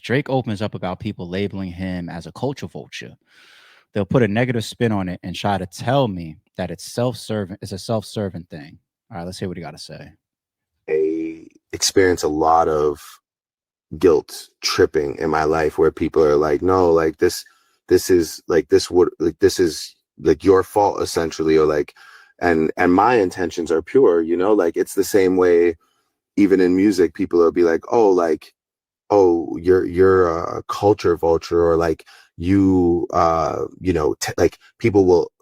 Drake opens up about people labeling him as a culture vulture. They'll put a negative spin on it and try to tell me that it's self-serving. It's a self-serving thing. All right, let's hear what he got to say. I experience a lot of guilt tripping in my life where people are like, no, like this is like this would like this is like your fault essentially, or like, and my intentions are pure, you know, like it's the same way even in music, people will be like, oh, like, oh, you're a culture vulture, or like you know, like people will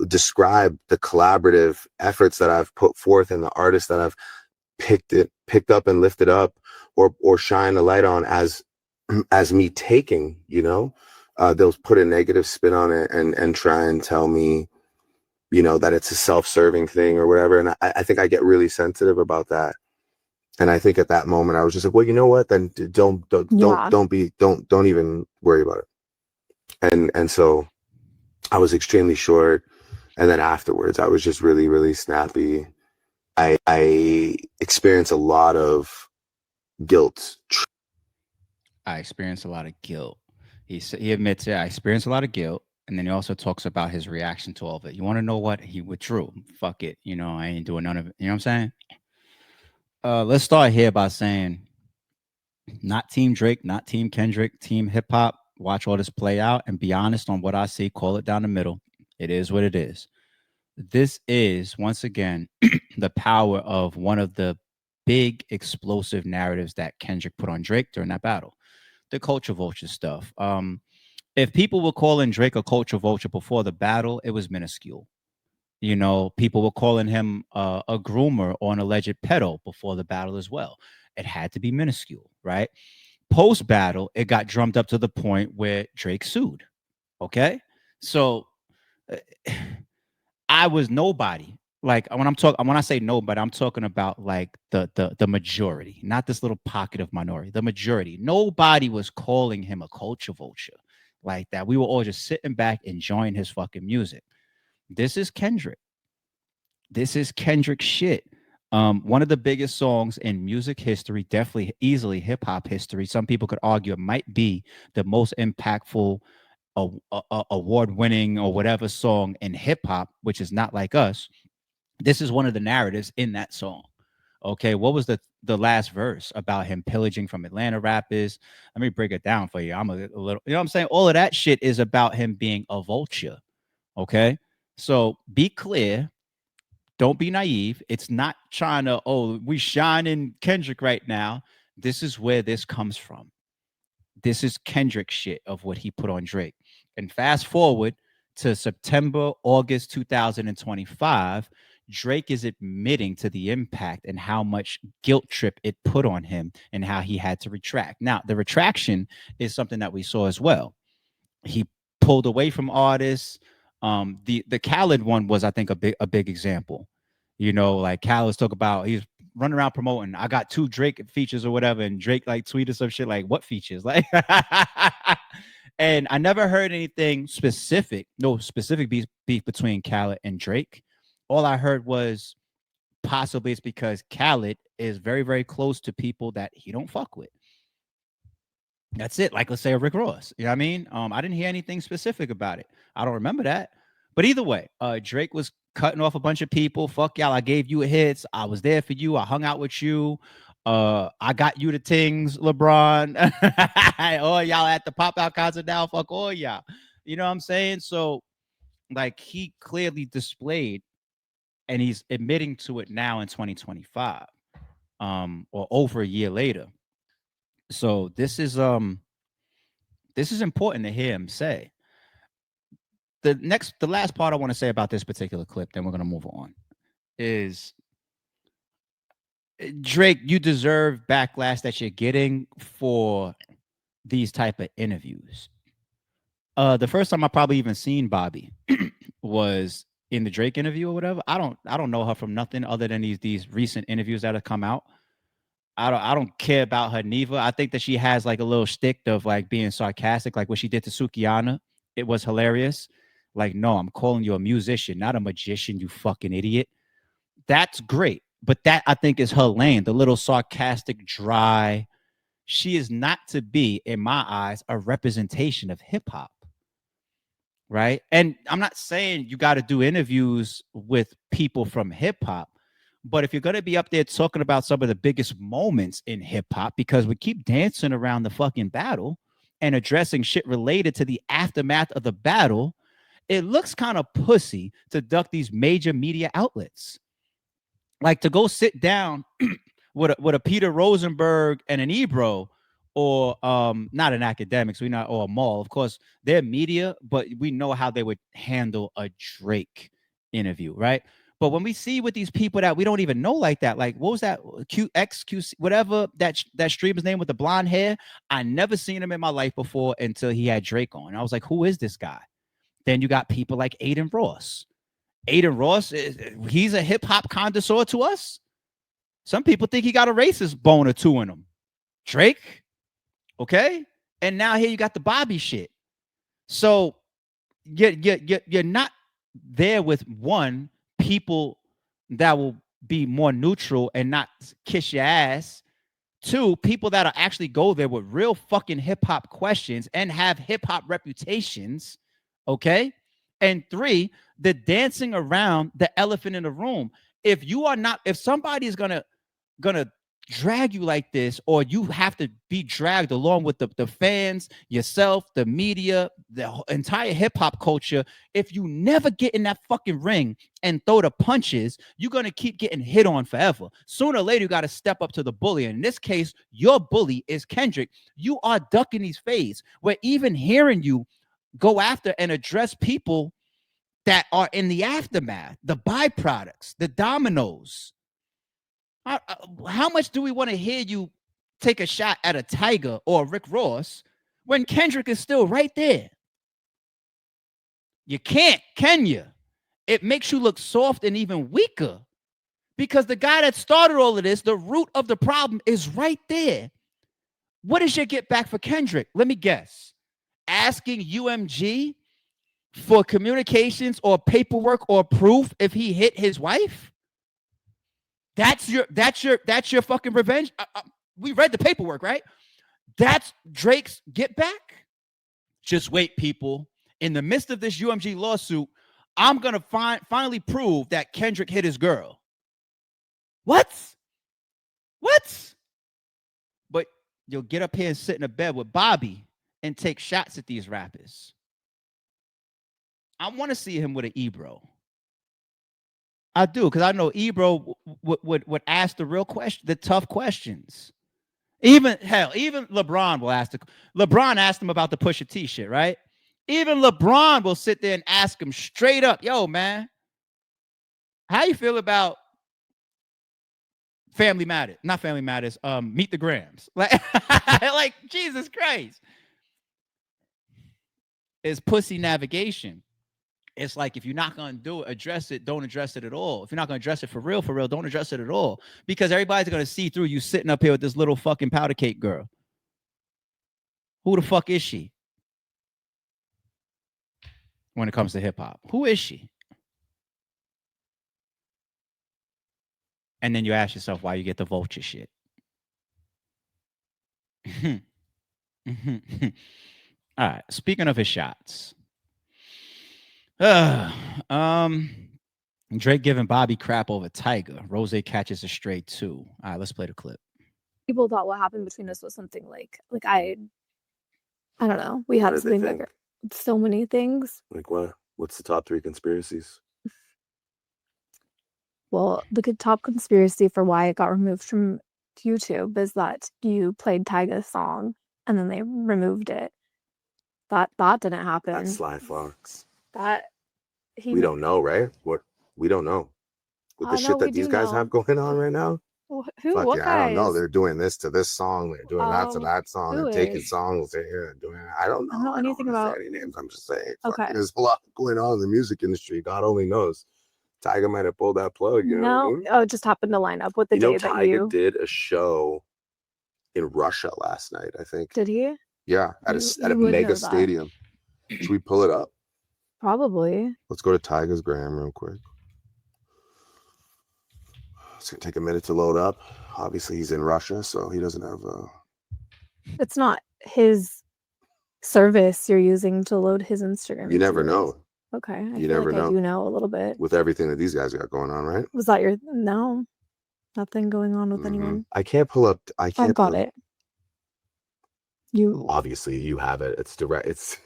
describe the collaborative efforts that I've put forth and the artists that I've picked up and lifted up, or shine a light on as me taking, you know, they'll put a negative spin on it and try and tell me, you know, that it's a self-serving thing or whatever. And I think I get really sensitive about that. And I think at that moment I was just like, well, you know what? Then Yeah. don't even worry about it. And so I was extremely short. And then afterwards, I was just really, really snappy. I experienced a lot of guilt. I experienced a lot of guilt. He admits it. I experienced a lot of guilt, and then he also talks about his reaction to all of it. You want to know what he withdrew? Fuck it. You know, I ain't doing none of it. You know what I'm saying? Let's start here by saying, not Team Drake, not Team Kendrick, Team Hip Hop. Watch all this play out and be honest on what I see. Call it down the middle. It is what it is. This is once again the power of one of the big explosive narratives that Kendrick put on Drake during that battle, the culture vulture stuff. If people were calling Drake a culture vulture before the battle, it was minuscule. You know, people were calling him a groomer or an alleged pedo before the battle as well. It had to be minuscule, right? Post battle, it got drummed up to the point where Drake sued. Okay, so uh, I was nobody. Like when I say nobody, I'm talking about like the majority, not this little pocket of minority. The majority. Nobody was calling him a culture vulture like that. We were all just sitting back enjoying his fucking music. This is Kendrick. This is Kendrick shit. One of the biggest songs in music history, definitely easily hip hop history. Some people could argue it might be the most impactful, award winning or whatever song in hip hop, which is Not Like Us. This is one of the narratives in that song. Okay, what was the last verse about him pillaging from Atlanta rappers? Let me break it down for you. I'm a little, you know what I'm saying? All of that shit is about him being a vulture. Okay, so be clear, don't be naive. It's not trying to, oh, we shine in Kendrick right now. This is where this comes from. This is Kendrick shit of what he put on Drake. And fast forward to September, August 2025, Drake is admitting to the impact and how much guilt trip it put on him and how he had to retract. Now, the retraction is something that we saw as well. He pulled away from artists. The Khaled one was, I think, a big example. You know, like Khaled's talk about he's running around promoting. I got 2 Drake features or whatever, and Drake like tweeted some shit like, "What features?" Like, and I never heard anything specific, no specific beef between Khaled and Drake. All I heard was possibly it's because Khaled is very, very close to people that he don't fuck with. That's it. Like, let's say a Rick Ross. You know what I mean? I didn't hear anything specific about it. I don't remember that. But either way, Drake was cutting off a bunch of people. Fuck y'all. I gave you hits. I was there for you. I hung out with you. I got you the things, LeBron. Oh, y'all at the pop out concert now. Fuck all y'all. You know what I'm saying? So, like, he clearly displayed, and he's admitting to it now in 2025, or over a year later. So this is important to hear him say. The last part I want to say about this particular clip, then we're gonna move on, is Drake, you deserve backlash that you're getting for these type of interviews. The first time I probably even seen Bobby was in the Drake interview or whatever. I don't know her from nothing other than these recent interviews that have come out. I don't care about her neither. I think that she has like a little shtick of like being sarcastic, like what she did to Sukiana. It was hilarious. Like, no, I'm calling you a musician, not a magician, you fucking idiot. That's great. But that I think is her lane, the little sarcastic, dry, she is not to be, in my eyes, a representation of hip hop, right? And I'm not saying you got to do interviews with people from hip hop, but if you're going to be up there talking about some of the biggest moments in hip hop, because we keep dancing around the fucking battle and addressing shit related to the aftermath of the battle, it looks kind of pussy to duck these major media outlets. Like to go sit down with a Peter Rosenberg and an Ebro, or not an academics, we not, or a Mall. Of course, they're media, but we know how they would handle a Drake interview, right? But when we see with these people that we don't even know like that, like what was that QXQC, whatever that streamer's name with the blonde hair, I never seen him in my life before until he had Drake on. I was like, who is this guy? Then you got people like Aiden Ross. Aiden Ross, he's a hip hop connoisseur to us. Some people think he got a racist bone or two in him. Drake, okay? And now here you got the Bobby shit. So you're not there with one, people that will be more neutral and not kiss your ass. Two, people that'll actually go there with real fucking hip hop questions and have hip hop reputations. Okay. And three, the dancing around the elephant in the room. If you are not, if somebody is gonna drag you like this, or you have to be dragged along with the fans, yourself, the media, the entire hip-hop culture, if you never get in that fucking ring and throw the punches, you're gonna keep getting hit on forever. Sooner or later you got to step up to the bully, and in this case your bully is Kendrick. You are ducking these fades. We're even hearing you go after and address people that are in the aftermath, the byproducts, the dominoes. How much do we want to hear you take a shot at a Tyga or a Rick Ross when Kendrick is still right there? You can't, can you? It makes you look soft and even weaker, because the guy that started all of this, the root of the problem, is right there. What is your get back for Kendrick? Let me guess. Asking UMG for communications or paperwork or proof if he hit his wife? That's your fucking revenge. We read the paperwork, right? That's Drake's get back. Just wait, people. In the midst of this UMG lawsuit, I'm gonna finally prove that Kendrick hit his girl. What? But you'll get up here and sit in a bed with Bobby and take shots at these rappers. I want to see him with an Ebro. I do, because I know Ebro would ask the real question, the tough questions. Even LeBron will ask. LeBron asked him about the Pusha T shit, right? Even LeBron will sit there and ask him straight up, "Yo, man, how you feel about Family Matters? Not Family Matters. Meet the Grams. Like Jesus Christ, it's pussy navigation." It's like, if you're not going to do it, address it, don't address it at all. If you're not going to address it for real, don't address it at all. Because everybody's going to see through you sitting up here with this little fucking powder cake girl. Who the fuck is she when it comes to hip hop? Who is she? And then you ask yourself why you get the vulture shit. All right. Speaking of his shots. Drake giving Bobby crap over Tyga. Rose catches a stray too. All right, let's play the clip. People thought what happened between us was something like I don't know. We had something bigger. So many things. Like what? What's the top 3 conspiracies? Well, the top conspiracy for why it got removed from YouTube is that you played Tyga's song and then they removed it. That didn't happen. That's Sly Fox. We don't know, right? What we don't know. With the shit that these guys have going on right now. Who? Fuck What yeah, guys? I don't know. They're doing this to this song. They're doing that to that song. They're taking songs. They're doing. I don't know. I don't know anything about any names. I'm just saying. Okay. There's a lot going on in the music industry. God only knows. Tyga might have pulled that plug. You know what I mean? Oh, it just happened to line up with the day that Tyga did a show in Russia last night, I think. Did he? Yeah, at a mega stadium. Should we pull it up? Probably. Let's go to Tyga's gram real quick. It's gonna take a minute to load up. Obviously, he's in Russia, so he doesn't have It's not his service you're using to load his Instagram. You never to yours. know. Okay, I You feel never like I know do know a little bit. with everything that these guys got going on, right? Was that your no? Nothing going on with anyone. I can't pull up. I can't. I've got it. You obviously you have it. It's direct. It's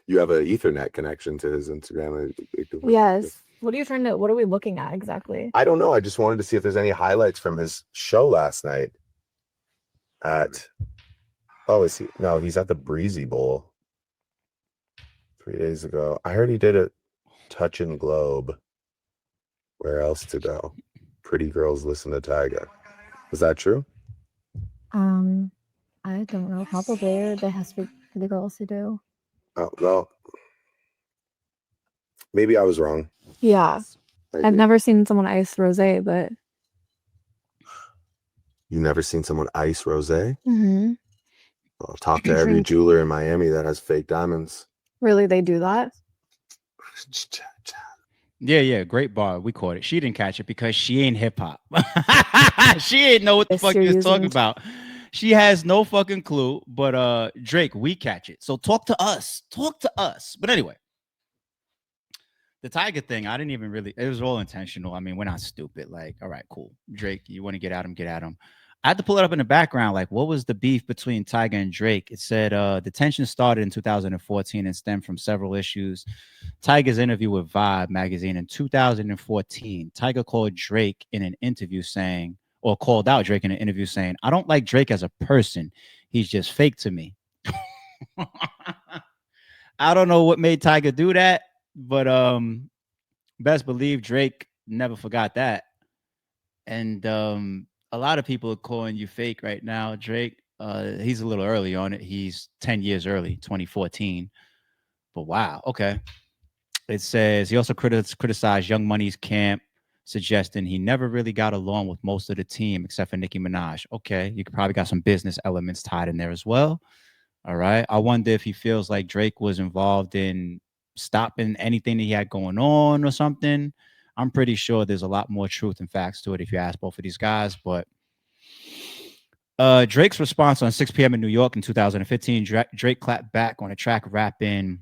you have an Ethernet connection to his Instagram. yes. What are you trying to? What are we looking at exactly? I don't know. I just wanted to see if there's any highlights from his show last night. Is he? No, he's at the Breezy Bowl 3 days ago. I heard he did a Touch and Globe. Where else to go? Pretty girls listen to Tyga. Is that true? I don't know. Probably there has to be the girls who do. Oh well, maybe I was wrong. Yeah, I've never seen someone ice rosé, but you never seen someone ice rosé? Mm-hmm. I'll talk to every jeweler in Miami that has fake diamonds. Really, they do that? Yeah, great bar. We caught it. She didn't catch it because she ain't hip hop. She ain't know what the fuck you was talking about. She has no fucking clue. But Drake, we catch it. So talk to us. Talk to us. But anyway, the Tyga thing, I didn't even really. It was all intentional. I mean, we're not stupid. Like, all right, cool. Drake, you want to get at him? Get at him. I had to pull it up in the background. Like, what was the beef between Tyga and Drake? It said the tension started in 2014 and stemmed from several issues. Tyga's interview with Vibe magazine in 2014. Tyga called Drake in an interview saying, or called out Drake in an interview saying, "I don't like Drake as a person. He's just fake to me." I don't know what made Tyga do that, but best believe Drake never forgot that. And a lot of people are calling you fake right now, Drake. He's a little early on it. He's 10 years early, 2014. But wow, okay. It says he also criticized Young Money's camp, suggesting he never really got along with most of the team except for Nicki Minaj. Okay, you could probably got some business elements tied in there as well. All right. I wonder if he feels like Drake was involved in stopping anything that he had going on or something. I'm pretty sure there's a lot more truth and facts to it if you ask both of these guys. But Drake's response on 6 p.m. in New York in 2015, Drake clapped back on a track rapping,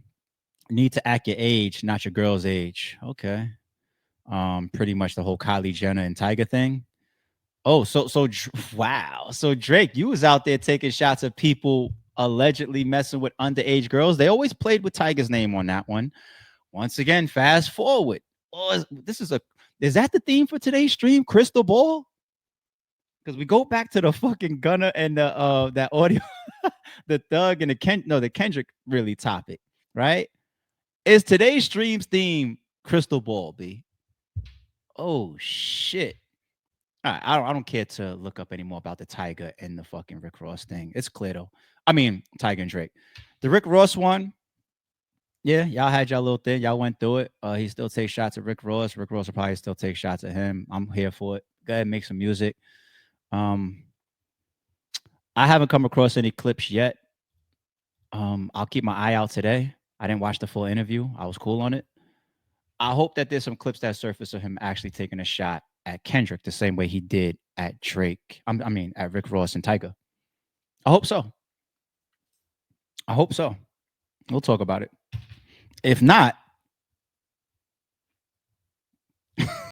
"Need to act your age, not your girl's age." Okay. Pretty much the whole Kylie Jenner and Tyga thing. Oh, wow. So Drake, you was out there taking shots at people allegedly messing with underage girls. They always played with Tyga's name on that one. Once again, fast forward. Oh, is that the theme for today's stream? Crystal ball? Because we go back to the fucking Gunner and the that audio, the Thug and the Kendrick really topic, right? Is today's stream's theme Crystal Ball, B? Oh shit. I don't care to look up anymore about the Tyga and the fucking Rick Ross thing. It's clear though. I mean, Tyga and Drake. The Rick Ross one, yeah, y'all had y'all little thing. Y'all went through it. He still takes shots at Rick Ross. Rick Ross will probably still take shots at him. I'm here for it. Go ahead, make some music. I haven't come across any clips yet. I'll keep my eye out today. I didn't watch the full interview. I was cool on it. I hope that there's some clips that surface of him actually taking a shot at Kendrick the same way he did at Drake. At Rick Ross and Tyga. I hope so. We'll talk about it. If not,